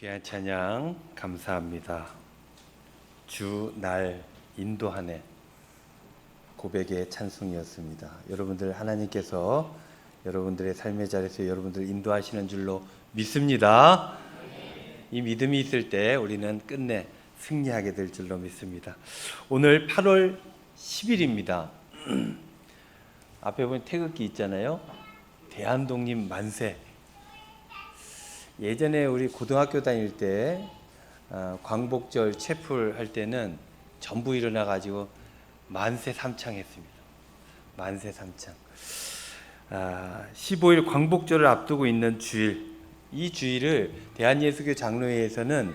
귀한 찬양 감사합니다. 주 날 인도하네 고백의 찬송이었습니다. 여러분들 하나님께서 여러분들의 삶의 자리에서 여러분들 인도하시는 줄로 믿습니다. 이 믿음이 있을 때 우리는 끝내 승리하게 될 줄로 믿습니다. 오늘 8월 10일입니다. 앞에 보면 태극기 있잖아요. 대한독립 만세. 예전에 우리 고등학교 다닐 때 광복절 채플 할 때는 전부 일어나 가지고 만세 삼창했습니다. 만세 삼창. 15일 광복절을 앞두고 있는 주일, 이 주일을 대한예수교 장로회에서는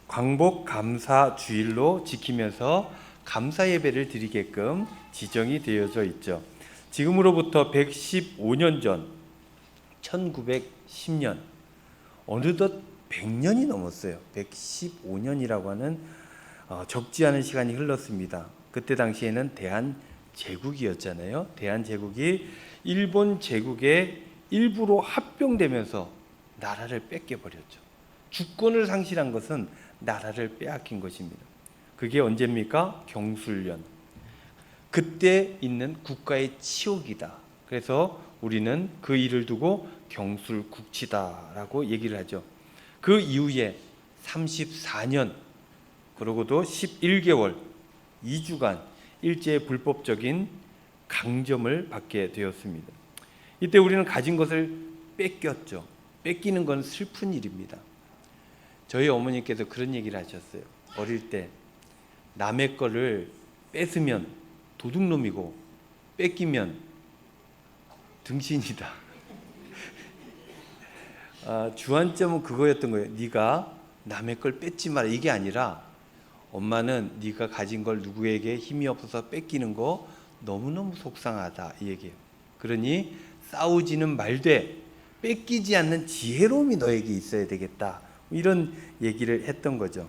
광복 감사 주일로 지키면서 감사 예배를 드리게끔 지정이 되어져 있죠. 지금으로부터 115년 전 1910년 어느덧 100년이 넘었어요. 115년이라고 하는 적지 않은 시간이 흘렀습니다. 그때 당시에는 대한제국이었잖아요. 대한제국이 일본 제국의 일부로 합병되면서 나라를 뺏겨버렸죠. 주권을 상실한 것은 나라를 빼앗긴 것입니다. 그게 언제입니까? 경술련. 그때 있는 국가의 치욕이다. 그래서 우리는 그 일을 두고 경술국치다라고 얘기를 하죠. 그 이후에 34년 그러고도 11개월 2주간 일제의 불법적인 강점을 받게 되었습니다. 이때 우리는 가진 것을 뺏겼죠. 뺏기는 건 슬픈 일입니다. 저희 어머니께서 그런 얘기를 하셨어요. 어릴 때 남의 거를 뺏으면 도둑놈이고 뺏기면 등신이다. 주안점은 그거였던 거예요. 네가 남의 걸 뺏지 마라. 이게 아니라 엄마는 네가 가진 걸 누구에게 힘이 없어서 뺏기는 거 너무너무 속상하다 이 얘기예요. 그러니 싸우지는 말되 뺏기지 않는 지혜로움이 너에게 있어야 되겠다. 이런 얘기를 했던 거죠.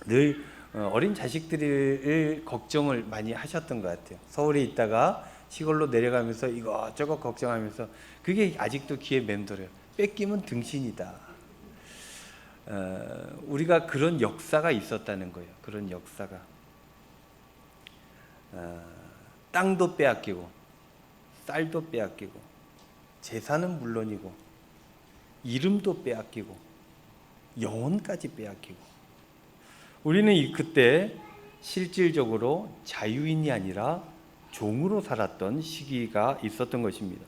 늘 어린 자식들을 걱정을 많이 하셨던 것 같아요. 서울에 있다가 시골로 내려가면서 이것저것 걱정하면서 그게 아직도 귀에 맴돌아요. 뺏기면 등신이다. 우리가 그런 역사가 있었다는 거예요. 그런 역사가. 땅도 빼앗기고 쌀도 빼앗기고 재산은 물론이고 이름도 빼앗기고 영혼까지 빼앗기고 우리는 그때 실질적으로 자유인이 아니라 종으로 살았던 시기가 있었던 것입니다.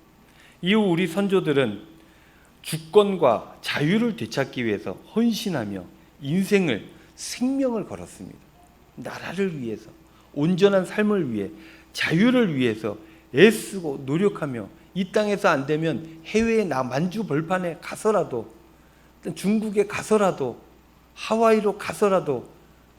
이후 우리 선조들은 주권과 자유를 되찾기 위해서 헌신하며 인생을 생명을 걸었습니다. 나라를 위해서 온전한 삶을 위해 자유를 위해서 애쓰고 노력하며 이 땅에서 안 되면 해외에 만주 벌판에 가서라도 중국에 가서라도 하와이로 가서라도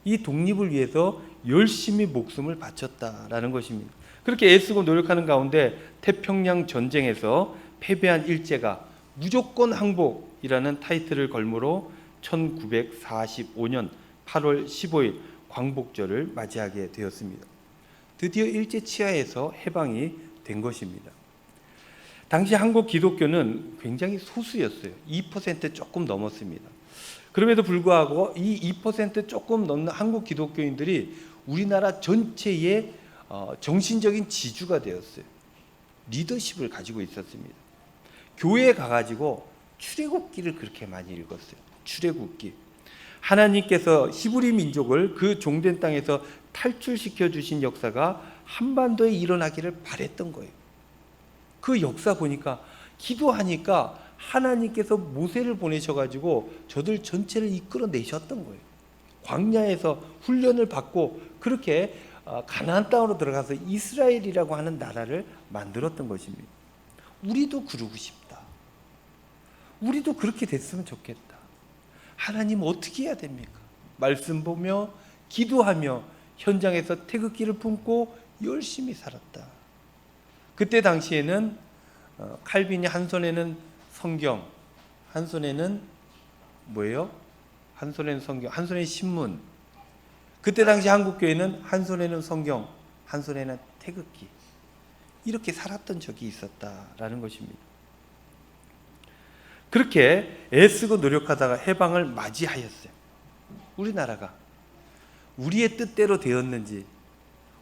이 독립을 위해서 열심히 목숨을 바쳤다라는 것입니다. 그렇게 애쓰고 노력하는 가운데 태평양 전쟁에서 패배한 일제가 무조건 항복이라는 타이틀을 걸므로 1945년 8월 15일 광복절을 맞이하게 되었습니다. 드디어 일제 치하에서 해방이 된 것입니다. 당시 한국 기독교는 굉장히 소수였어요. 2% 조금 넘었습니다. 그럼에도 불구하고 이 2% 조금 넘는 한국 기독교인들이 우리나라 전체의 정신적인 지주가 되었어요. 리더십을 가지고 있었습니다. 교회에 가가지고 출애굽기를 그렇게 많이 읽었어요. 출애굽기. 하나님께서 히브리 민족을 그 종된 땅에서 탈출시켜 주신 역사가 한반도에 일어나기를 바랬던 거예요. 그 역사 보니까 기도하니까 하나님께서 모세를 보내셔가지고 저들 전체를 이끌어내셨던 거예요. 광야에서 훈련을 받고 그렇게 가나안 땅으로 들어가서 이스라엘이라고 하는 나라를 만들었던 것입니다. 우리도 그러고 싶다. 우리도 그렇게 됐으면 좋겠다. 하나님 어떻게 해야 됩니까? 말씀 보며 기도하며 현장에서 태극기를 품고 열심히 살았다. 그때 당시에는 칼빈이 한 손에는 성경, 한 손에는 뭐예요? 한 손에는 성경, 한 손에는 신문. 그때 당시 한국교회는 한 손에는 성경, 한 손에는 태극기. 이렇게 살았던 적이 있었다라는 것입니다. 그렇게 애쓰고 노력하다가 해방을 맞이하였어요. 우리나라가 우리의 뜻대로 되었는지,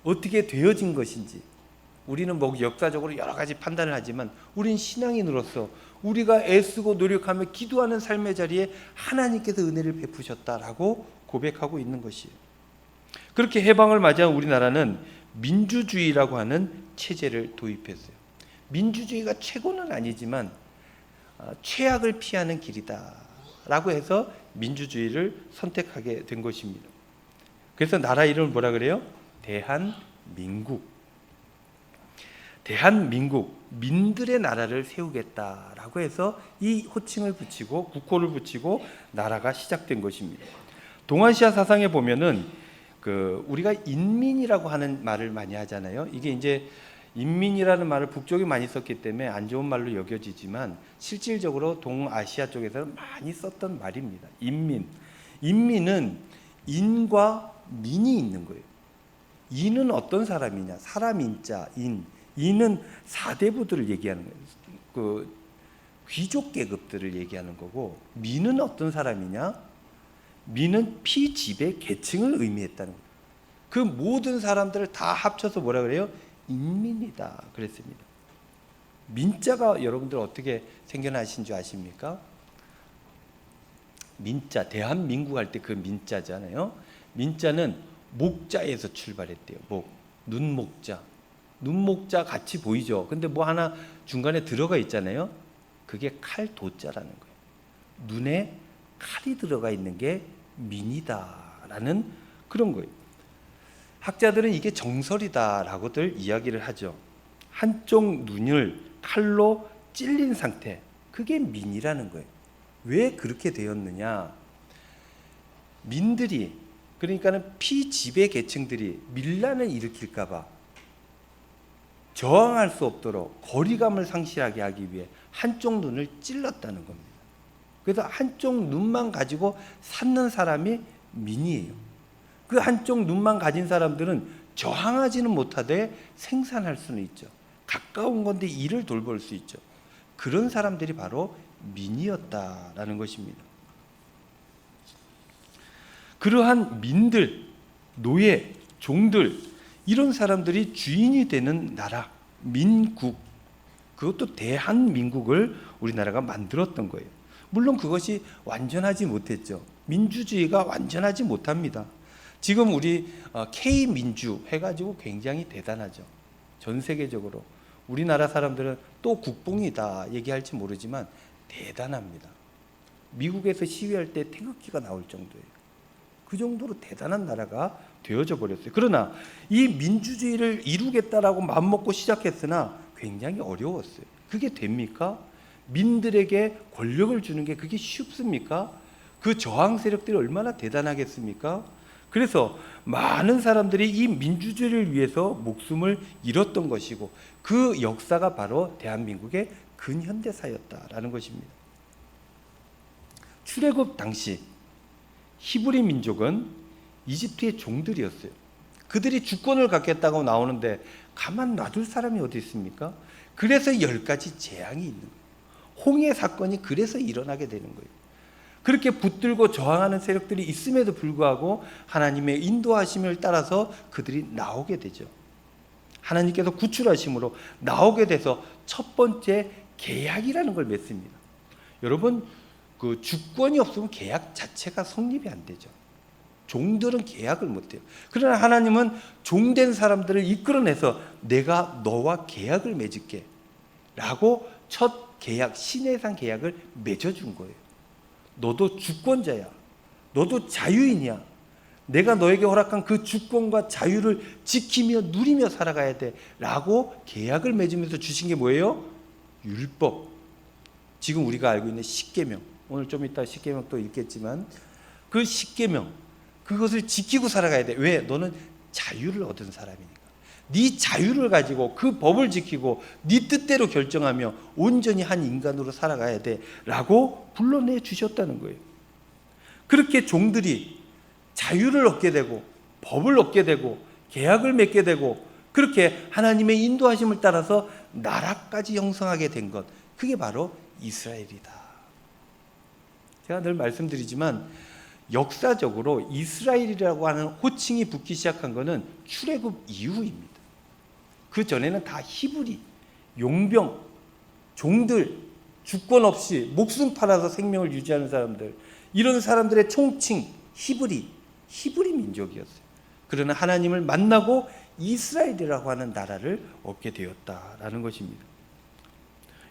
어떻게 되어진 것인지, 우리는 뭐 역사적으로 여러 가지 판단을 하지만 우린 신앙인으로서 우리가 애쓰고 노력하며 기도하는 삶의 자리에 하나님께서 은혜를 베푸셨다라고 고백하고 있는 것이에요. 그렇게 해방을 맞이한 우리나라는 민주주의라고 하는 체제를 도입했어요. 민주주의가 최고는 아니지만 최악을 피하는 길이다라고 해서 민주주의를 선택하게 된 것입니다. 그래서 나라 이름을 뭐라 그래요? 대한민국. 대한민국, 민들의 나라를 세우겠다라고 해서 이 호칭을 붙이고 국호를 붙이고 나라가 시작된 것입니다. 동아시아 사상에 보면은 우리가 인민이라고 하는 말을 많이 하잖아요. 이게 이제 인민이라는 말을 북쪽이 많이 썼기 때문에 안 좋은 말로 여겨지지만 실질적으로 동아시아 쪽에서는 많이 썼던 말입니다. 인민. 인민은 인과 민이 있는 거예요. 인은 어떤 사람이냐? 사람 인자, 인. 인은 사대부들을 얘기하는 거예요. 그 귀족 계급들을 얘기하는 거고, 민은 어떤 사람이냐? 민은 피지배 계층을 의미했다는 거예요. 그 모든 사람들을 다 합쳐서 뭐라 그래요? 인민이다 그랬습니다. 민자가 여러분들 어떻게 생겨나신 줄 아십니까? 민자, 대한민국 할 때 그 민자잖아요. 민자는 목자에서 출발했대요. 눈목자. 눈목자 같이 보이죠. 근데 뭐 하나 중간에 들어가 있잖아요. 그게 칼도자라는 거예요. 눈에 칼이 들어가 있는 게 민이다라는 그런 거예요. 학자들은 이게 정설이다라고들 이야기를 하죠. 한쪽 눈을 칼로 찔린 상태, 그게 민이라는 거예요. 왜 그렇게 되었느냐? 민들이, 그러니까는 피지배 계층들이 밀란을 일으킬까 봐 저항할 수 없도록 거리감을 상실하게 하기 위해 한쪽 눈을 찔렀다는 겁니다. 그래서 한쪽 눈만 가지고 사는 사람이 민이에요. 그 한쪽 눈만 가진 사람들은 저항하지는 못하되 생산할 수는 있죠. 가까운 건데 일을 돌볼 수 있죠. 그런 사람들이 바로 민이었다라는 것입니다. 그러한 민들, 노예, 종들, 이런 사람들이 주인이 되는 나라, 민국, 그것도 대한민국을 우리나라가 만들었던 거예요. 물론 그것이 완전하지 못했죠. 민주주의가 완전하지 못합니다. 지금 우리 K민주 해가지고 굉장히 대단하죠. 전 세계적으로. 우리나라 사람들은 또 국뽕이다 얘기할지 모르지만 대단합니다. 미국에서 시위할 때 태극기가 나올 정도예요. 그 정도로 대단한 나라가 되어져 버렸어요. 그러나 이 민주주의를 이루겠다라고 마음먹고 시작했으나 굉장히 어려웠어요. 그게 됩니까? 민들에게 권력을 주는 게 그게 쉽습니까? 그 저항 세력들이 얼마나 대단하겠습니까? 그래서 많은 사람들이 이 민주주의를 위해서 목숨을 잃었던 것이고, 그 역사가 바로 대한민국의 근현대사였다라는 것입니다. 출애굽 당시 히브리 민족은 이집트의 종들이었어요. 그들이 주권을 갖겠다고 나오는데 가만 놔둘 사람이 어디 있습니까? 그래서 10가지 재앙이 있는 거예요. 홍해 사건이 그래서 일어나게 되는 거예요. 그렇게 붙들고 저항하는 세력들이 있음에도 불구하고 하나님의 인도하심을 따라서 그들이 나오게 되죠. 하나님께서 구출하심으로 나오게 돼서 첫 번째 계약이라는 걸 맺습니다. 여러분, 그 주권이 없으면 계약 자체가 성립이 안 되죠. 종들은 계약을 못 해요. 그러나 하나님은 종된 사람들을 이끌어내서 내가 너와 계약을 맺을게 라고 첫 계약, 신해상 계약을 맺어준 거예요. 너도 주권자야. 너도 자유인이야. 내가 너에게 허락한 그 주권과 자유를 지키며 누리며 살아가야 돼 라고 계약을 맺으면서 주신 게 뭐예요? 율법. 지금 우리가 알고 있는 십계명. 오늘 좀 이따 십계명 또 읽겠지만 그 십계명, 그것을 지키고 살아가야 돼. 왜? 너는 자유를 얻은 사람이니까. 네 자유를 가지고 그 법을 지키고 네 뜻대로 결정하며 온전히 한 인간으로 살아가야 돼 라고 불러내 주셨다는 거예요. 그렇게 종들이 자유를 얻게 되고 법을 얻게 되고 계약을 맺게 되고 그렇게 하나님의 인도하심을 따라서 나라까지 형성하게 된 것, 그게 바로 이스라엘이다 제가 늘 말씀드리지만 역사적으로 이스라엘이라고 하는 호칭이 붙기 시작한 것은 출애굽 이후입니다. 그 전에는 다 히브리, 용병, 종들, 주권 없이 목숨 팔아서 생명을 유지하는 사람들, 이런 사람들의 총칭 히브리 민족이었어요. 그러나 하나님을 만나고 이스라엘이라고 하는 나라를 얻게 되었다라는 것입니다.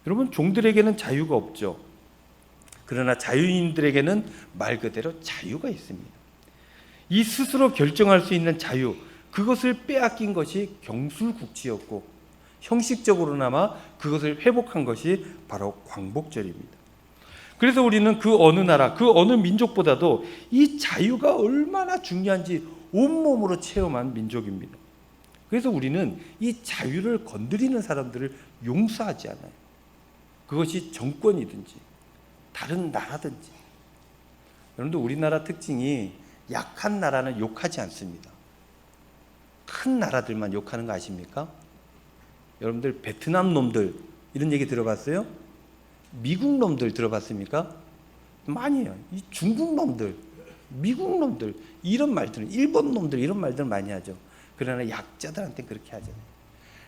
여러분, 종들에게는 자유가 없죠. 그러나 자유인들에게는 말 그대로 자유가 있습니다. 이 스스로 결정할 수 있는 자유, 그것을 빼앗긴 것이 경술국치였고 형식적으로나마 그것을 회복한 것이 바로 광복절입니다. 그래서 우리는 그 어느 나라, 그 어느 민족보다도 이 자유가 얼마나 중요한지 온몸으로 체험한 민족입니다. 그래서 우리는 이 자유를 건드리는 사람들을 용서하지 않아요. 그것이 정권이든지 다른 나라든지. 여러분들, 우리나라 특징이 약한 나라는 욕하지 않습니다. 큰 나라들만 욕하는 거 아십니까? 여러분들, 베트남 놈들 이런 얘기 들어봤어요? 미국 놈들 들어봤습니까? 많이 해요. 이 중국 놈들, 미국 놈들 이런 말들은, 일본 놈들 이런 말들은 많이 하죠. 그러나 약자들한테 그렇게 하잖아요.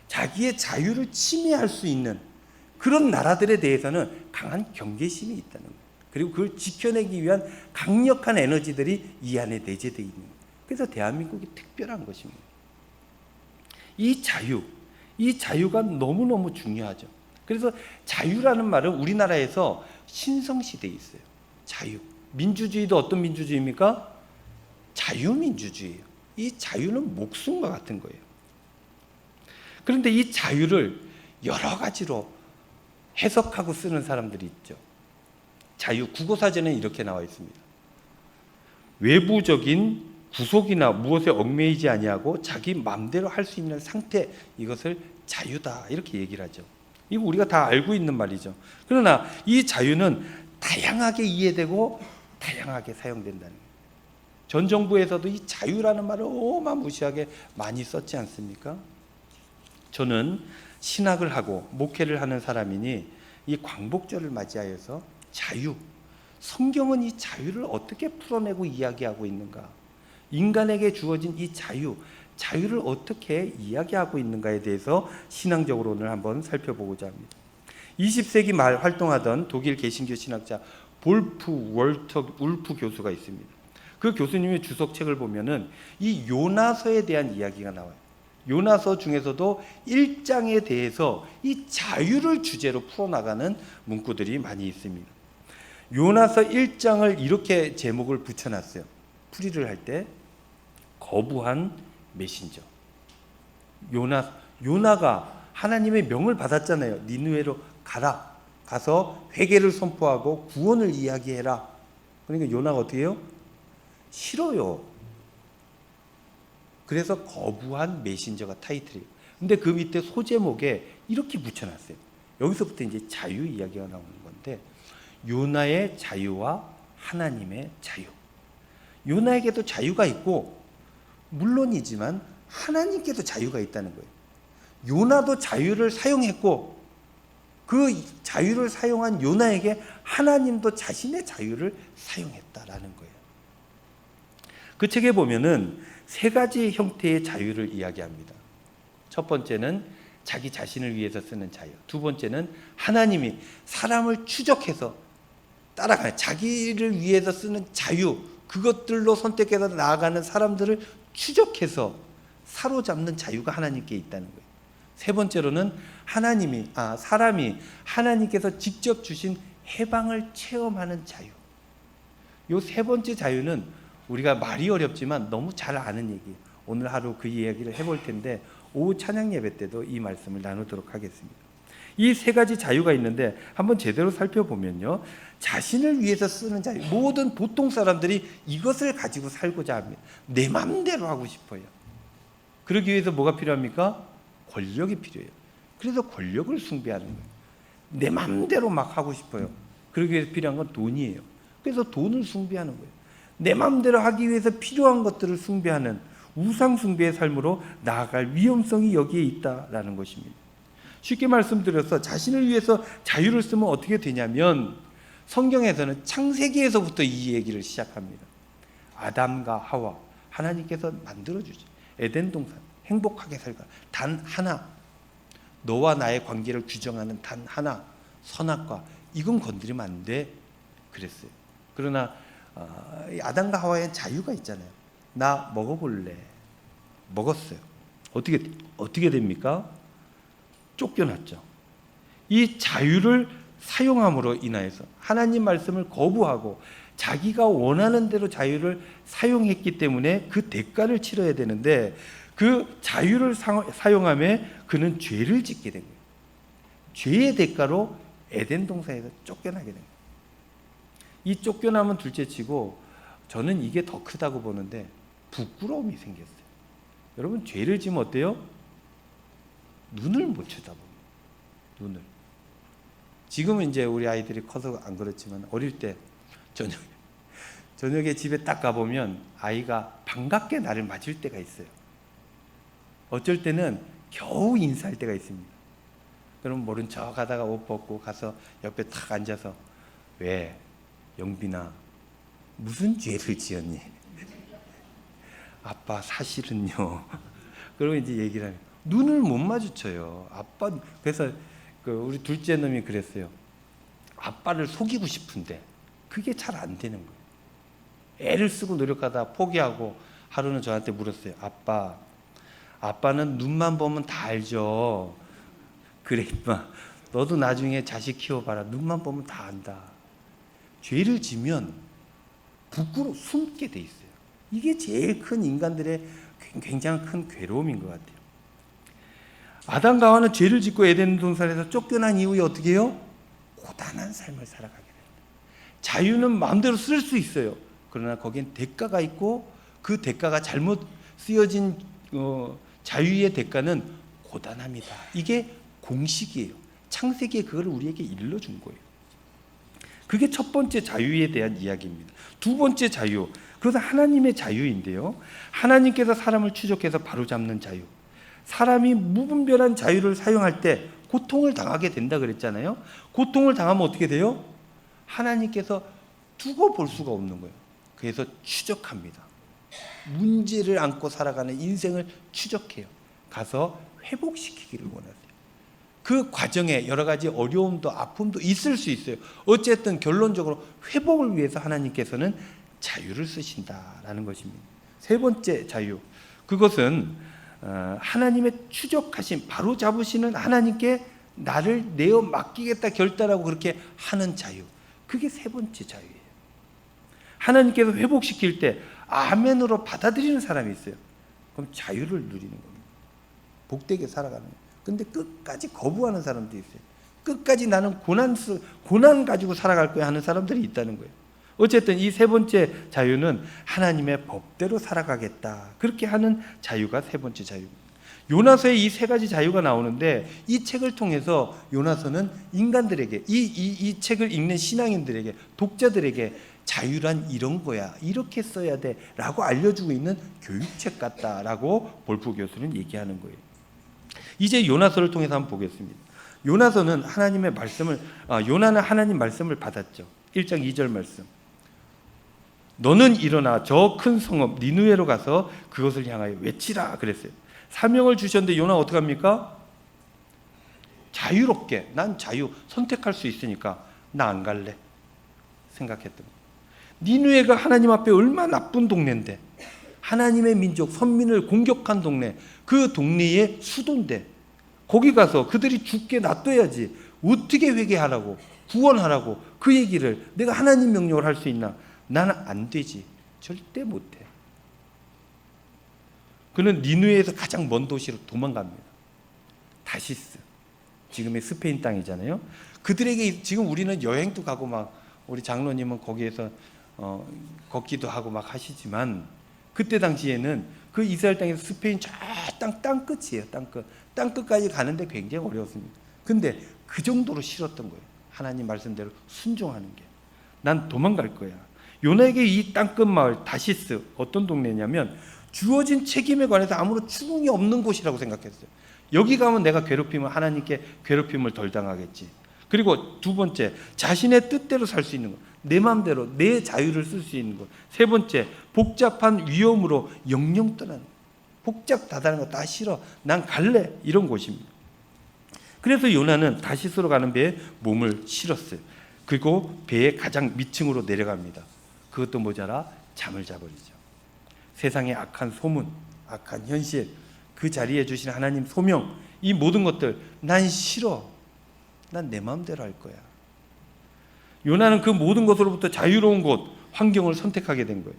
자기의 자유를 침해할 수 있는 그런 나라들에 대해서는 강한 경계심이 있다는 거예요. 그리고 그걸 지켜내기 위한 강력한 에너지들이 이 안에 내재되어 있는 거예요. 그래서 대한민국이 특별한 것입니다. 이 자유가 너무너무 중요하죠. 그래서 자유라는 말은 우리나라에서 신성시대에 있어요. 자유. 민주주의도 어떤 민주주의입니까? 자유민주주의예요. 이 자유는 목숨과 같은 거예요. 그런데 이 자유를 여러 가지로 해석하고 쓰는 사람들이 있죠. 자유, 국어사전에 이렇게 나와 있습니다. 외부적인 구속이나 무엇에 얽매이지 아니하고 자기 마음대로 할 수 있는 상태, 이것을 자유다 이렇게 얘기를 하죠. 이거 우리가 다 알고 있는 말이죠. 그러나 이 자유는 다양하게 이해되고 다양하게 사용된다는 거예요. 전 정부에서도 이 자유라는 말을 어마무시하게 많이 썼지 않습니까? 저는 신학을 하고 목회를 하는 사람이니 이 광복절을 맞이하여서 자유, 성경은 이 자유를 어떻게 풀어내고 이야기하고 있는가, 인간에게 주어진 이 자유를 어떻게 이야기하고 있는가에 대해서 신앙적으로 오늘 한번 살펴보고자 합니다. 20세기 말 활동하던 독일 개신교 신학자 볼프 울프 교수가 있습니다. 그 교수님의 주석책을 보면은 이 요나서에 대한 이야기가 나와요. 요나서 중에서도 1장에 대해서 이 자유를 주제로 풀어나가는 문구들이 많이 있습니다. 요나서 1장을 이렇게 제목을 붙여놨어요. 풀이를 할 때 거부한 메신저. 요나가 하나님의 명을 받았잖아요. 니느웨로 가라. 가서 회개를 선포하고 구원을 이야기해라. 그러니까 요나가 어떻게 해요? 싫어요. 그래서 거부한 메신저가 타이틀이에요. 근데 그 밑에 소제목에 이렇게 붙여놨어요. 여기서부터 이제 자유 이야기가 나오는 건데, 요나의 자유와 하나님의 자유. 요나에게도 자유가 있고 물론이지만 하나님께도 자유가 있다는 거예요. 요나도 자유를 사용했고 그 자유를 사용한 요나에게 하나님도 자신의 자유를 사용했다라는 거예요. 그 책에 보면은 세 가지 형태의 자유를 이야기합니다. 첫 번째는 자기 자신을 위해서 쓰는 자유. 두 번째는 하나님이 사람을 추적해서 따라가는 자기를 위해서 쓰는 자유. 그것들로 선택해서 나아가는 사람들을 추적해서 사로잡는 자유가 하나님께 있다는 거예요. 세 번째로는 사람이 하나님께서 직접 주신 해방을 체험하는 자유. 이 세 번째 자유는 우리가 말이 어렵지만 너무 잘 아는 얘기예요. 오늘 하루 그 이야기를 해볼 텐데 오후 찬양 예배 때도 이 말씀을 나누도록 하겠습니다. 이 세 가지 자유가 있는데 한번 제대로 살펴보면요, 자신을 위해서 쓰는 자유. 모든 보통 사람들이 이것을 가지고 살고자 합니다. 내 마음대로 하고 싶어요. 그러기 위해서 뭐가 필요합니까? 권력이 필요해요. 그래서 권력을 숭배하는 거예요. 내 마음대로 막 하고 싶어요. 그러기 위해서 필요한 건 돈이에요. 그래서 돈을 숭배하는 거예요. 내 마음대로 하기 위해서 필요한 것들을 숭배하는 우상 숭배의 삶으로 나아갈 위험성이 여기에 있다라는 것입니다. 쉽게 말씀드려서 자신을 위해서 자유를 쓰면 어떻게 되냐면 성경에서는 창세기에서부터 이 얘기를 시작합니다. 아담과 하와 하나님께서 만들어주죠. 에덴 동산 행복하게 살까 단 하나, 너와 나의 관계를 규정하는 단 하나, 선악과 이건 건드리면 안 돼 그랬어요. 그러나 아담과 하와의 자유가 있잖아요. 나 먹어볼래. 먹었어요. 어떻게 됩니까? 쫓겨났죠. 이 자유를 사용함으로 인하여서 하나님 말씀을 거부하고 자기가 원하는 대로 자유를 사용했기 때문에 그 대가를 치러야 되는데 그 자유를 사용함에 그는 죄를 짓게 된 거예요. 죄의 대가로 에덴 동산에서 쫓겨나게 된 거예요. 이 쫓겨남은 둘째치고 저는 이게 더 크다고 보는데 부끄러움이 생겼어요. 여러분 죄를 지면 어때요? 눈을 못 쳐다봅니다. 눈을. 지금은 이제 우리 아이들이 커서 안 그렇지만 어릴 때 저녁에 집에 딱 가보면 아이가 반갑게 나를 맞을 때가 있어요. 어쩔 때는 겨우 인사할 때가 있습니다. 그럼 모른 척 하다가 옷 벗고 가서 옆에 탁 앉아서 왜 영빈아 무슨 죄를 지었니? 아빠 사실은요. 그러고 이제 얘기를 하면 눈을 못 마주쳐요. 아빠 그래서 우리 둘째 놈이 그랬어요. 아빠를 속이고 싶은데 그게 잘 안 되는 거예요. 애를 쓰고 노력하다 포기하고 하루는 저한테 물었어요. 아빠는 눈만 보면 다 알죠. 그래 임마 너도 나중에 자식 키워봐라. 눈만 보면 다 안다. 죄를 지면 부끄러워 숨게 돼 있어요. 이게 제일 큰 인간들의 굉장히 큰 괴로움인 것 같아요. 아담과 하와는 죄를 짓고 에덴 동산에서 쫓겨난 이후에 어떻게 해요? 고단한 삶을 살아가게 됩니다. 자유는 마음대로 쓸 수 있어요. 그러나 거기엔 대가가 있고 그 대가가 잘못 쓰여진 자유의 대가는 고단합니다. 이게 공식이에요. 창세기에 그걸 우리에게 일러준 거예요. 그게 첫 번째 자유에 대한 이야기입니다. 두 번째 자유, 그것은 하나님의 자유인데요. 하나님께서 사람을 추적해서 바로잡는 자유. 사람이 무분별한 자유를 사용할 때 고통을 당하게 된다 그랬잖아요. 고통을 당하면 어떻게 돼요? 하나님께서 두고 볼 수가 없는 거예요. 그래서 추적합니다. 문제를 안고 살아가는 인생을 추적해요. 가서 회복시키기를 원하세요. 그 과정에 여러 가지 어려움도 아픔도 있을 수 있어요. 어쨌든 결론적으로 회복을 위해서 하나님께서는 자유를 쓰신다라는 것입니다. 세 번째 자유, 그것은 하나님의 추적하심, 바로 잡으시는 하나님께 나를 내어 맡기겠다 결단하고 그렇게 하는 자유, 그게 세 번째 자유예요. 하나님께서 회복시킬 때 아멘으로 받아들이는 사람이 있어요. 그럼 자유를 누리는 겁니다. 복되게 살아가는 거예요. 근데 끝까지 거부하는 사람도 있어요. 끝까지 나는 고난 가지고 살아갈 거야 하는 사람들이 있다는 거예요. 어쨌든 이 세 번째 자유는 하나님의 법대로 살아가겠다, 그렇게 하는 자유가 세 번째 자유입니다. 요나서에 이 세 가지 자유가 나오는데 이 책을 통해서 요나서는 인간들에게 이 책을 읽는 신앙인들에게, 독자들에게 자유란 이런 거야, 이렇게 써야 돼 라고 알려주고 있는 교육책 같다라고 볼프 교수는 얘기하는 거예요. 이제 요나서를 통해서 한번 보겠습니다. 요나서는 요나는 하나님 말씀을 받았죠. 1장 2절 말씀. 너는 일어나 저 큰 성읍 니느웨로 가서 그것을 향하여 외치라 그랬어요. 사명을 주셨는데 요나 어떻게 합니까? 자유롭게, 난 자유 선택할 수 있으니까 나 안 갈래 생각했던 거예요. 니느웨가 하나님 앞에 얼마나 나쁜 동네인데, 하나님의 민족 선민을 공격한 동네, 그 동네의 수도인데 거기 가서 그들이 죽게 놔둬야지 어떻게 회개하라고 구원하라고 그 얘기를 내가 하나님 명령을 할 수 있나? 나는 안 되지. 절대 못해. 그는 니느웨에서 가장 먼 도시로 도망갑니다. 다시스. 지금의 스페인 땅이잖아요. 그들에게 지금 우리는 여행도 가고 막 우리 장로님은 거기에서 걷기도 하고 막 하시지만 그때 당시에는 그 이스라엘 땅에서 스페인 저 땅 끝이에요. 땅 끝까지 가는데 굉장히 어려웠습니다. 근데 그 정도로 싫었던 거예요. 하나님 말씀대로 순종하는 게. 난 도망갈 거야. 요나에게 이 땅끝 마을 다시스, 어떤 동네냐면 주어진 책임에 관해서 아무런 추궁이 없는 곳이라고 생각했어요. 여기 가면 내가 하나님께 괴롭힘을 덜 당하겠지. 그리고 두 번째, 자신의 뜻대로 살 수 있는 것. 내 마음대로 내 자유를 쓸 수 있는 것. 세 번째, 복잡한 위험으로 영영 떠나는 것. 복잡하다는 거 다 싫어. 난 갈래. 이런 곳입니다. 그래서 요나는 다시스로 가는 배에 몸을 실었어요. 그리고 배의 가장 밑층으로 내려갑니다. 그것도 모자라 잠을 자버리죠. 세상의 악한 소문, 악한 현실, 그 자리에 주신 하나님 소명, 이 모든 것들 난 싫어. 난 내 마음대로 할 거야. 요나는 그 모든 것으로부터 자유로운 곳, 환경을 선택하게 된 거예요.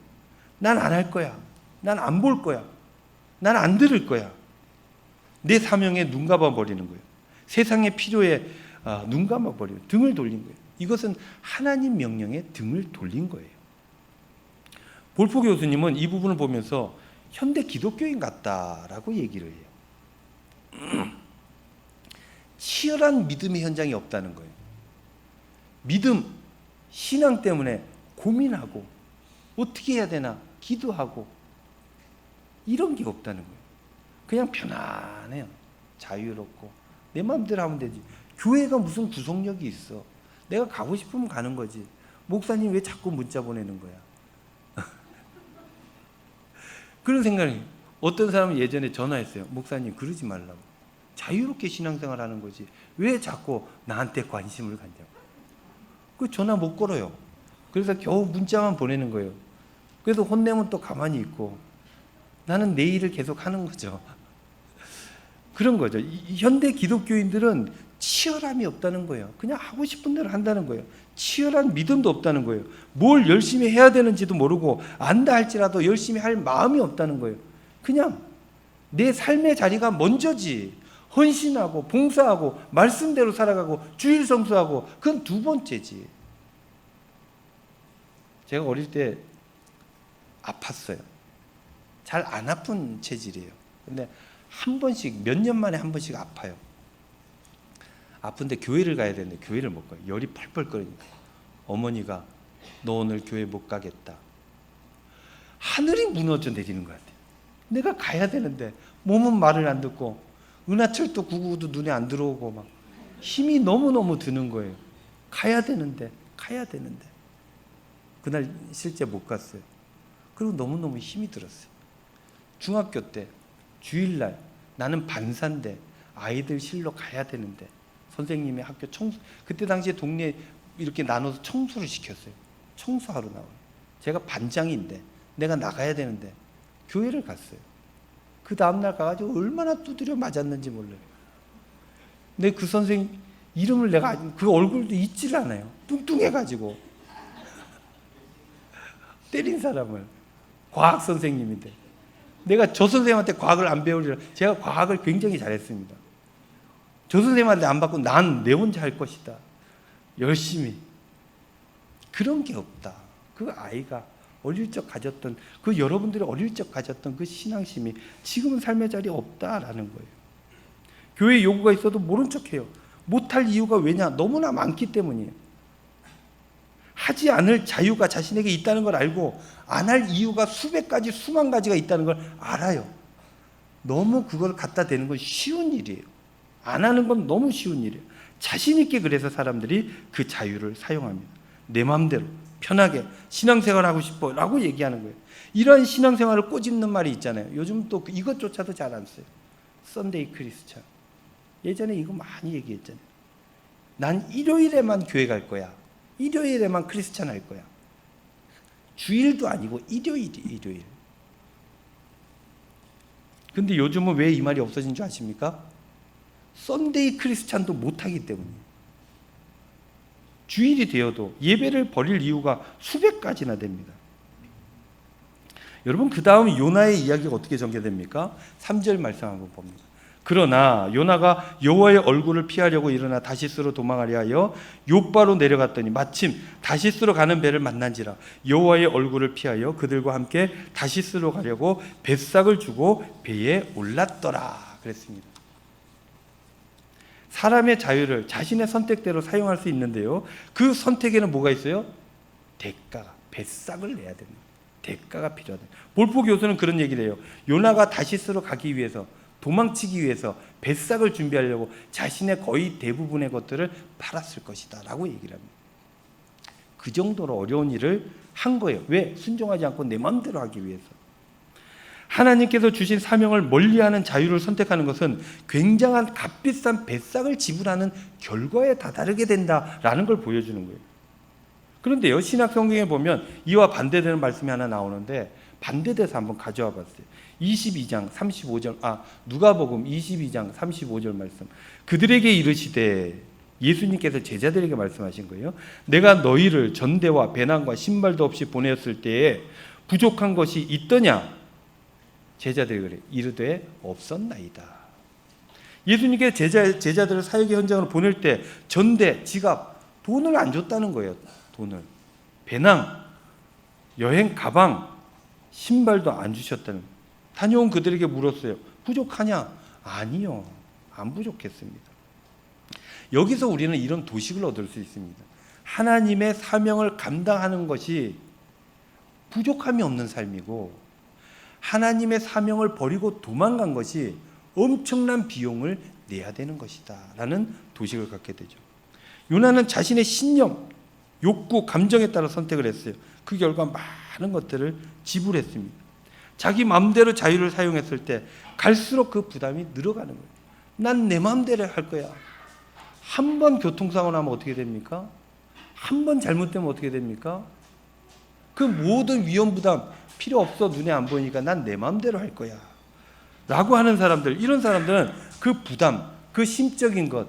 난 안 할 거야. 난 안 볼 거야. 난 안 들을 거야. 내 사명에 눈 감아 버리는 거예요. 세상의 필요에 눈 감아 버리고 등을 돌린 거예요. 이것은 하나님 명령에 등을 돌린 거예요. 볼포 교수님은 이 부분을 보면서 현대 기독교인 같다라고 얘기를 해요. 치열한 믿음의 현장이 없다는 거예요. 믿음, 신앙 때문에 고민하고 어떻게 해야 되나 기도하고 이런 게 없다는 거예요. 그냥 편안해요. 자유롭고 내 마음대로 하면 되지. 교회가 무슨 구속력이 있어. 내가 가고 싶으면 가는 거지. 목사님 왜 자꾸 문자 보내는 거야. 그런 생각이. 어떤 사람은 예전에 전화했어요. 목사님 그러지 말라고. 자유롭게 신앙생활 하는 거지. 왜 자꾸 나한테 관심을 갖냐고. 그 전화 못 걸어요. 그래서 겨우 문자만 보내는 거예요. 그래서 혼내면 또 가만히 있고 나는 내 일을 계속 하는 거죠. 그런 거죠. 현대 기독교인들은 치열함이 없다는 거예요. 그냥 하고 싶은 대로 한다는 거예요. 치열한 믿음도 없다는 거예요. 뭘 열심히 해야 되는지도 모르고 안다 할지라도 열심히 할 마음이 없다는 거예요. 그냥 내 삶의 자리가 먼저지. 헌신하고 봉사하고 말씀대로 살아가고 주일 성수하고 그건 두 번째지. 제가 어릴 때 아팠어요. 잘 안 아픈 체질이에요. 근데 한 번씩 몇 년 만에 한 번씩 아파요. 아픈데 교회를 가야 되는데 교회를 못 가요. 열이 펄펄 끓으니까. 어머니가 너 오늘 교회 못 가겠다. 하늘이 무너져 내리는 것 같아요. 내가 가야 되는데 몸은 말을 안 듣고 은하철도 999도 눈에 안 들어오고 막 힘이 너무너무 드는 거예요. 가야 되는데 그날 실제 못 갔어요. 그리고 너무너무 힘이 들었어요. 중학교 때 주일날 나는 반사인데 아이들 실로 가야 되는데 선생님이 학교 청소, 그때 당시에 동네 이렇게 나눠서 청소를 시켰어요. 청소하러 나와요. 제가 반장인데 내가 나가야 되는데 교회를 갔어요. 그 다음날 가가지고 얼마나 두드려 맞았는지 몰라요. 근데 그 선생님 이름을 내가 그 얼굴도 잊지를 않아요. 뚱뚱해가지고 때린 사람을. 과학 선생님인데 내가 저 선생님한테 과학을 안 배우리라. 제가 과학을 굉장히 잘했습니다. 저 선생님한테 안 받고 난 내 혼자 할 것이다. 열심히. 그런 게 없다. 그 아이가 어릴 적 가졌던, 그 여러분들이 어릴 적 가졌던 그 신앙심이 지금은 삶의 자리에 없다라는 거예요. 교회 요구가 있어도 모른 척해요. 못할 이유가 왜냐? 너무나 많기 때문이에요. 하지 않을 자유가 자신에게 있다는 걸 알고 안 할 이유가 수백 가지, 수만 가지가 있다는 걸 알아요. 너무 그걸 갖다 대는 건 쉬운 일이에요. 안 하는 건 너무 쉬운 일이에요. 자신 있게 그래서 사람들이 그 자유를 사용합니다. 내 마음대로 편하게 신앙생활하고 싶어 라고 얘기하는 거예요. 이런 신앙생활을 꼬집는 말이 있잖아요. 요즘 또 이것조차도 잘 안 써요. 썬데이 크리스찬. 예전에 이거 많이 얘기했잖아요. 난 일요일에만 교회 갈 거야. 일요일에만 크리스찬 할 거야. 주일도 아니고 일요일이 일요일. 근데 요즘은 왜 이 말이 없어진 줄 아십니까? 썬데이 크리스찬도 못하기 때문이에요. 주일이 되어도 예배를 버릴 이유가 수백 가지나 됩니다. 여러분, 그 다음 요나의 이야기가 어떻게 전개됩니까? 3절 말씀 한번 봅니다. 그러나 요나가 여호와의 얼굴을 피하려고 일어나 다시스로 도망하려 하여 욥바로 내려갔더니 마침 다시스로 가는 배를 만난지라. 여호와의 얼굴을 피하여 그들과 함께 다시스로 가려고 뱃삭을 주고 배에 올랐더라 그랬습니다. 사람의 자유를 자신의 선택대로 사용할 수 있는데요, 그 선택에는 뭐가 있어요? 대가가, 뱃삭을 내야 됩니다. 대가가 필요하다. 볼포 교수는 그런 얘기를 해요. 요나가 다시스로 가기 위해서 도망치기 위해서 배싹을 준비하려고 자신의 거의 대부분의 것들을 팔았을 것이다 라고 얘기를 합니다. 그 정도로 어려운 일을 한 거예요. 왜? 순종하지 않고 내 마음대로 하기 위해서. 하나님께서 주신 사명을 멀리하는 자유를 선택하는 것은 굉장한 값비싼 배싹을 지불하는 결과에 다다르게 된다라는 걸 보여주는 거예요. 그런데요, 신약 성경에 보면 이와 반대되는 말씀이 하나 나오는데 반대돼서 한번 가져와 봤어요. 22장 35절, 누가복음 22장 35절 말씀. 그들에게 이르시되, 예수님께서 제자들에게 말씀하신 거예요. 내가 너희를 전대와 배낭과 신발도 없이 보내었을 때에 부족한 것이 있더냐? 제자들이 그래 이르되 없었나이다. 예수님께 제자들을 사역의 현장으로 보낼 때 전대, 지갑, 돈을 안 줬다는 거예요. 돈을. 배낭, 여행 가방, 신발도 안 주셨다는 거예요. 다녀온 그들에게 물었어요. 부족하냐? 아니요. 안 부족했습니다. 여기서 우리는 이런 도식을 얻을 수 있습니다. 하나님의 사명을 감당하는 것이 부족함이 없는 삶이고, 하나님의 사명을 버리고 도망간 것이 엄청난 비용을 내야 되는 것이다 라는 도식을 갖게 되죠. 요나는 자신의 신념, 욕구, 감정에 따라 선택을 했어요. 그 결과 많은 것들을 지불했습니다. 자기 마음대로 자유를 사용했을 때 갈수록 그 부담이 늘어가는 거예요. 난 내 마음대로 할 거야. 한 번 교통사고 나면 어떻게 됩니까? 한 번 잘못되면 어떻게 됩니까? 그 모든 위험 부담 필요 없어. 눈에 안 보이니까 난 내 마음대로 할 거야 라고 하는 사람들, 이런 사람들은 그 부담, 그 심적인 것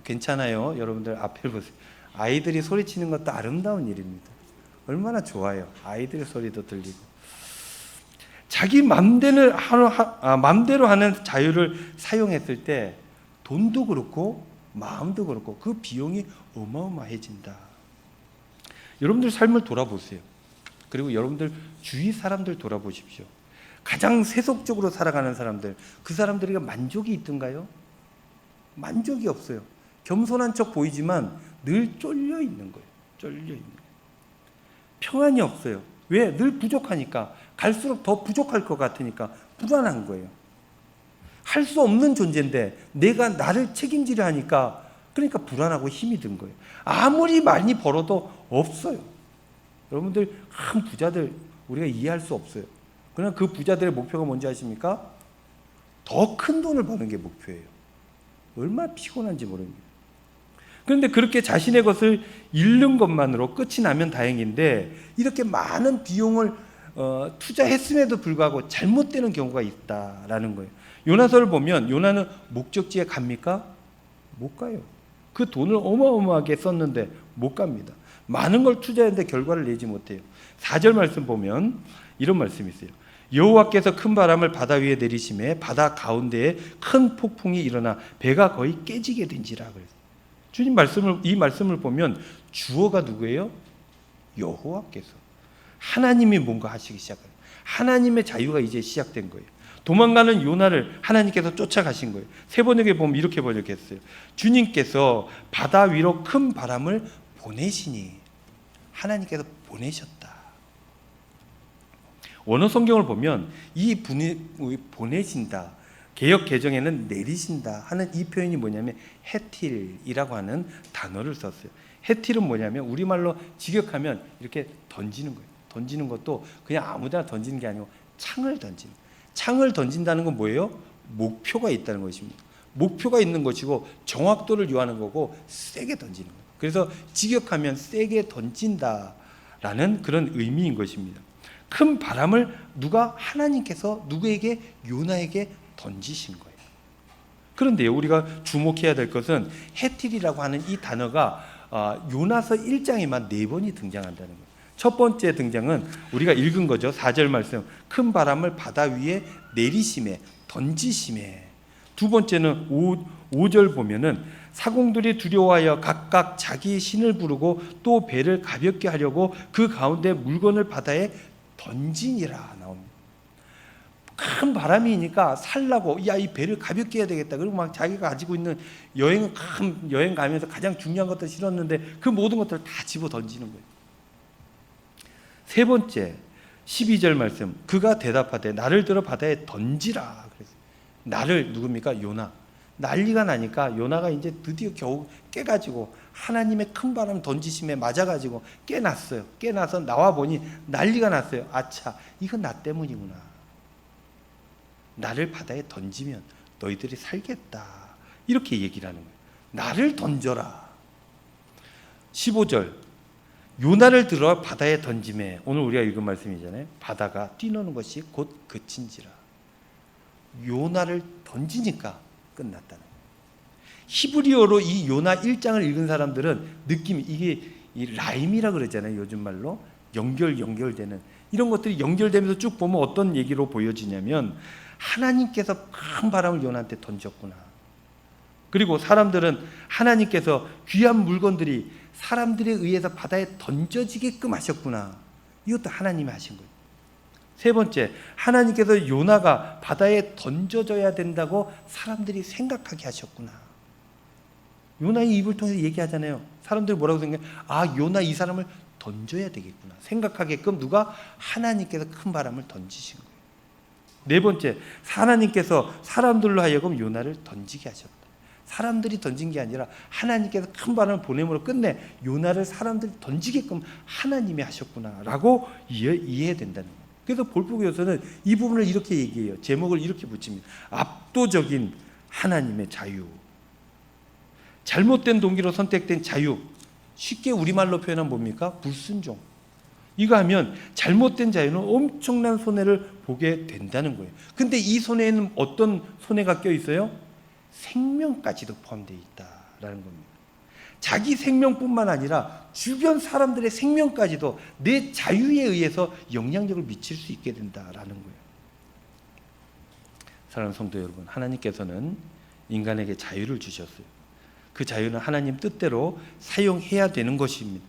괜찮아요. 여러분들 앞에 보세요. 아이들이 소리치는 것도 아름다운 일입니다. 얼마나 좋아요. 아이들의 소리도 들리고. 자기 맘대로 하는 자유를 사용했을 때 돈도 그렇고 마음도 그렇고 그 비용이 어마어마해진다. 여러분들 삶을 돌아보세요. 그리고 여러분들 주위 사람들 돌아보십시오. 가장 세속적으로 살아가는 사람들, 그 사람들에게 만족이 있던가요? 만족이 없어요. 겸손한 척 보이지만 늘 쫄려 있는 거예요. 쫄려 있는 거예요. 평안이 없어요. 왜? 늘 부족하니까. 갈수록 더 부족할 것 같으니까 불안한 거예요. 할 수 없는 존재인데 내가 나를 책임지려 하니까, 그러니까 불안하고 힘이 든 거예요. 아무리 많이 벌어도 없어요. 여러분들 큰 부자들 우리가 이해할 수 없어요. 그러나 그 부자들의 목표가 뭔지 아십니까? 더 큰 돈을 버는 게 목표예요. 얼마나 피곤한지 모릅니다. 그런데 그렇게 자신의 것을 잃는 것만으로 끝이 나면 다행인데, 이렇게 많은 비용을 투자했음에도 불구하고 잘못되는 경우가 있다라는 거예요. 요나서를 보면 요나는 목적지에 갑니까? 못 가요. 그 돈을 어마어마하게 썼는데 못 갑니다. 많은 걸 투자했는데 결과를 내지 못해요. 4절 말씀 보면 이런 말씀이 있어요. 여호와께서 큰 바람을 바다 위에 내리심에 바다 가운데에 큰 폭풍이 일어나 배가 거의 깨지게 된지라 그랬어요. 주님 이 말씀을 보면 주어가 누구예요? 여호와께서. 하나님이 뭔가 하시기 시작해요. 하나님의 자유가 이제 시작된 거예요. 도망가는 요나를 하나님께서 쫓아가신 거예요. 세 번역에 보면 이렇게 번역했어요. 주님께서 바다 위로 큰 바람을 보내시니, 하나님께서 보내셨다. 원어 성경을 보면 이 보내신다, 개역 개정에는 내리신다 하는 이 표현이 뭐냐면 헤틸이라고 하는 단어를 썼어요. 헤틸은 뭐냐면 우리말로 직역하면 이렇게 던지는 거예요. 던지는 것도 그냥 아무데나 던지는 게 아니고 창을 던지는 거예요. 창을 던진다는 건 뭐예요? 목표가 있다는 것입니다. 목표가 있는 것이고 정확도를 요하는 거고 세게 던지는 거예요. 그래서 직역하면 세게 던진다라는 그런 의미인 것입니다. 큰 바람을 하나님께서 누구에게? 요나에게 던지신 거예요. 그런데요, 우리가 주목해야 될 것은 헤틸이라고 하는 이 단어가 요나서 1장에만 4번이 등장한다는 거예요. 첫 번째 등장은 우리가 읽은 거죠. 4절 말씀. 큰 바람을 바다 위에 내리심에, 던지심에. 두 번째는 5절 보면은 사공들이 두려워하여 각각 자기 신을 부르고 또 배를 가볍게 하려고 그 가운데 물건을 바다에 던지니라 나옵니다. 큰 바람이니까 살라고, 야, 이 배를 가볍게 해야 되겠다. 그리고 막 자기가 가지고 있는 큰 여행 가면서 가장 중요한 것들 실었는데 그 모든 것들을 다 집어 던지는 거예요. 세 번째 12절 말씀. 그가 대답하되 나를 들어 바다에 던지라 그랬어요. 나를 누굽니까? 요나. 난리가 나니까 요나가 이제 드디어 겨우 깨가지고 하나님의 큰 바람 던지심에 맞아가지고 깨났어요. 깨나서 나와 보니 난리가 났어요. 아차, 이건 나 때문이구나. 나를 바다에 던지면 너희들이 살겠다. 이렇게 얘기를 하는 거예요. 나를 던져라. 15절, 요나를 들어 바다에 던짐에, 오늘 우리가 읽은 말씀이잖아요. 바다가 뛰노는 것이 곧 그친지라. 요나를 던지니까 끝났다는 거예요. 히브리어로 이 요나 1장을 읽은 사람들은 느낌이, 이게 이 라임이라 그러잖아요. 요즘 말로 연결되는 이런 것들이 연결되면서 쭉 보면 어떤 얘기로 보여지냐면, 하나님께서 큰 바람을 요나한테 던졌구나. 그리고 사람들은 하나님께서 귀한 물건들이 사람들에 의해서 바다에 던져지게끔 하셨구나. 이것도 하나님이 하신 거예요. 세 번째, 하나님께서 요나가 바다에 던져져야 된다고 사람들이 생각하게 하셨구나. 요나의 입을 통해서 얘기하잖아요. 사람들이 뭐라고 생각해요? 아, 요나 이 사람을 던져야 되겠구나 생각하게끔 누가? 하나님께서 큰 바람을 던지신 거예요. 네 번째, 하나님께서 사람들로 하여금 요나를 던지게 하셨다. 사람들이 던진 게 아니라 하나님께서 큰 바람을 보냄으로 끝내 요나를 사람들이 던지게끔 하나님이 하셨구나라고 이해해야 된다는 거예요. 그래서 볼복에서는 이 부분을 이렇게 얘기해요. 제목을 이렇게 붙입니다. 압도적인 하나님의 자유. 잘못된 동기로 선택된 자유. 쉽게 우리말로 표현하면 뭡니까? 불순종. 이거 하면 잘못된 자유는 엄청난 손해를 보게 된다는 거예요. 근데 이 손해에는 어떤 손해가 껴 있어요? 생명까지도 포함되어 있다라는 겁니다. 자기 생명뿐만 아니라 주변 사람들의 생명까지도 내 자유에 의해서 영향력을 미칠 수 있게 된다라는 거예요. 사랑하는 성도 여러분, 하나님께서는 인간에게 자유를 주셨어요. 그 자유는 하나님 뜻대로 사용해야 되는 것입니다.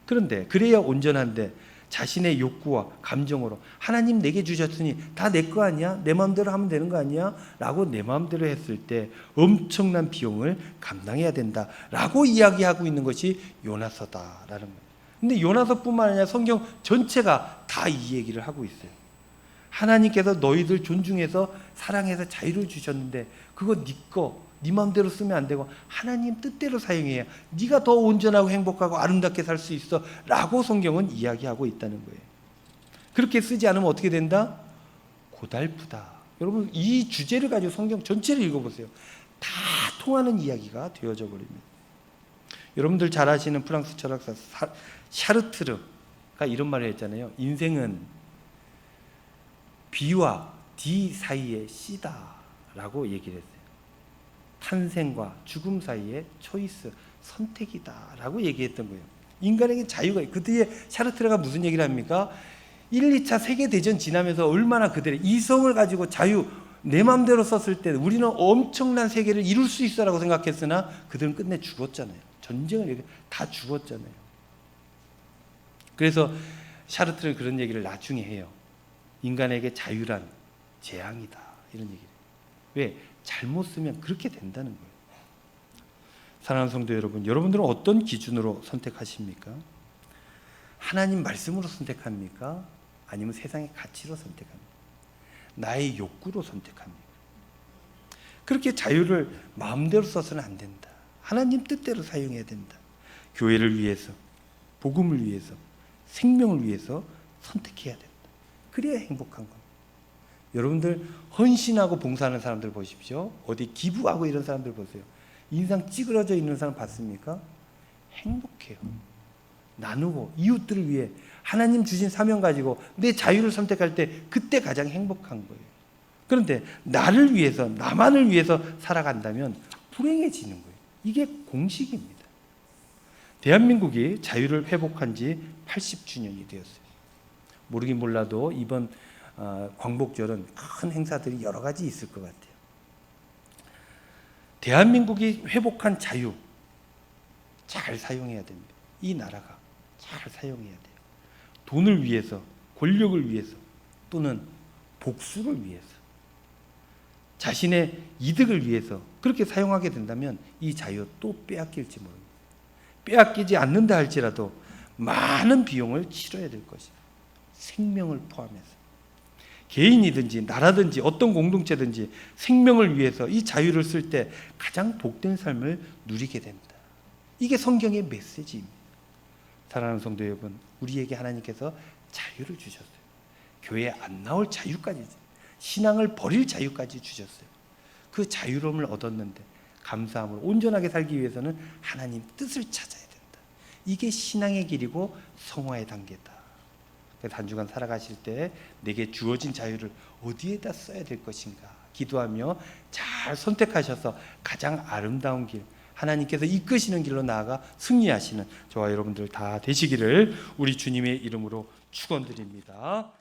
그런데 그래야 온전한데 자신의 욕구와 감정으로 하나님 내게 주셨으니 다 내 거 아니야? 내 마음대로 하면 되는 거 아니야? 라고 내 마음대로 했을 때 엄청난 비용을 감당해야 된다라고 이야기하고 있는 것이 요나서다라는 거예요. 근데 요나서뿐만 아니라 성경 전체가 다 이 얘기를 하고 있어요. 하나님께서 너희들 존중해서 사랑해서 자유를 주셨는데 그거 네 거, 네 마음대로 쓰면 안 되고 하나님 뜻대로 사용해야 네가 더 온전하고 행복하고 아름답게 살 수 있어 라고 성경은 이야기하고 있다는 거예요. 그렇게 쓰지 않으면 어떻게 된다? 고달프다. 여러분, 이 주제를 가지고 성경 전체를 읽어보세요. 다 통하는 이야기가 되어져 버립니다. 여러분들 잘 아시는 프랑스 철학사 샤르트르가 이런 말을 했잖아요. 인생은 B와 D 사이의 C다 라고 얘기를 했어요. 탄생과 죽음 사이의 초이스, 선택이다 라고 얘기했던 거예요. 인간에게 자유가 있고, 그 뒤에 샤르트르가 무슨 얘기를 합니까? 1, 2차 세계대전 지나면서 얼마나 그들의 이성을 가지고 자유, 내 마음대로 썼을 때 우리는 엄청난 세계를 이룰 수 있어라고 생각했으나 그들은 끝내 죽었잖아요. 전쟁을 다 죽었잖아요. 그래서 샤르트르는 그런 얘기를 나중에 해요. 인간에게 자유란 재앙이다 이런 얘기를. 왜? 잘못 쓰면 그렇게 된다는 거예요. 사랑하는 성도 여러분, 여러분들은 어떤 기준으로 선택하십니까? 하나님 말씀으로 선택합니까? 아니면 세상의 가치로 선택합니까? 나의 욕구로 선택합니까? 그렇게 자유를 마음대로 써서는 안 된다. 하나님 뜻대로 사용해야 된다. 교회를 위해서, 복음을 위해서, 생명을 위해서 선택해야 된다. 그래야 행복한 겁니다. 여러분들 헌신하고 봉사하는 사람들 보십시오. 어디 기부하고 이런 사람들 보세요. 인상 찌그러져 있는 사람 봤습니까? 행복해요. 나누고 이웃들을 위해 하나님 주신 사명 가지고 내 자유를 선택할 때 그때 가장 행복한 거예요. 그런데 나를 위해서, 나만을 위해서 살아간다면 불행해지는 거예요. 이게 공식입니다. 대한민국이 자유를 회복한 지 80주년이 되었어요. 모르긴 몰라도 이번 광복절은 큰 행사들이 여러 가지 있을 것 같아요. 대한민국이 회복한 자유 잘 사용해야 됩니다. 이 나라가 잘 사용해야 돼요. 돈을 위해서, 권력을 위해서, 또는 복수를 위해서, 자신의 이득을 위해서 그렇게 사용하게 된다면 이 자유 또 빼앗길지 모릅니다. 빼앗기지 않는다 할지라도 많은 비용을 치러야 될 것입니다. 생명을 포함해서. 개인이든지 나라든지 어떤 공동체든지 생명을 위해서 이 자유를 쓸 때 가장 복된 삶을 누리게 된다. 이게 성경의 메시지입니다. 사랑하는 성도 여러분, 우리에게 하나님께서 자유를 주셨어요. 교회에 안 나올 자유까지, 신앙을 버릴 자유까지 주셨어요. 그 자유로움을 얻었는데 감사함으로 온전하게 살기 위해서는 하나님 뜻을 찾아야 된다. 이게 신앙의 길이고 성화의 단계다. 그래서 한 주간 살아가실 때 내게 주어진 자유를 어디에다 써야 될 것인가 기도하며 잘 선택하셔서 가장 아름다운 길, 하나님께서 이끄시는 길로 나아가 승리하시는 저와 여러분들 다 되시기를 우리 주님의 이름으로 축원드립니다.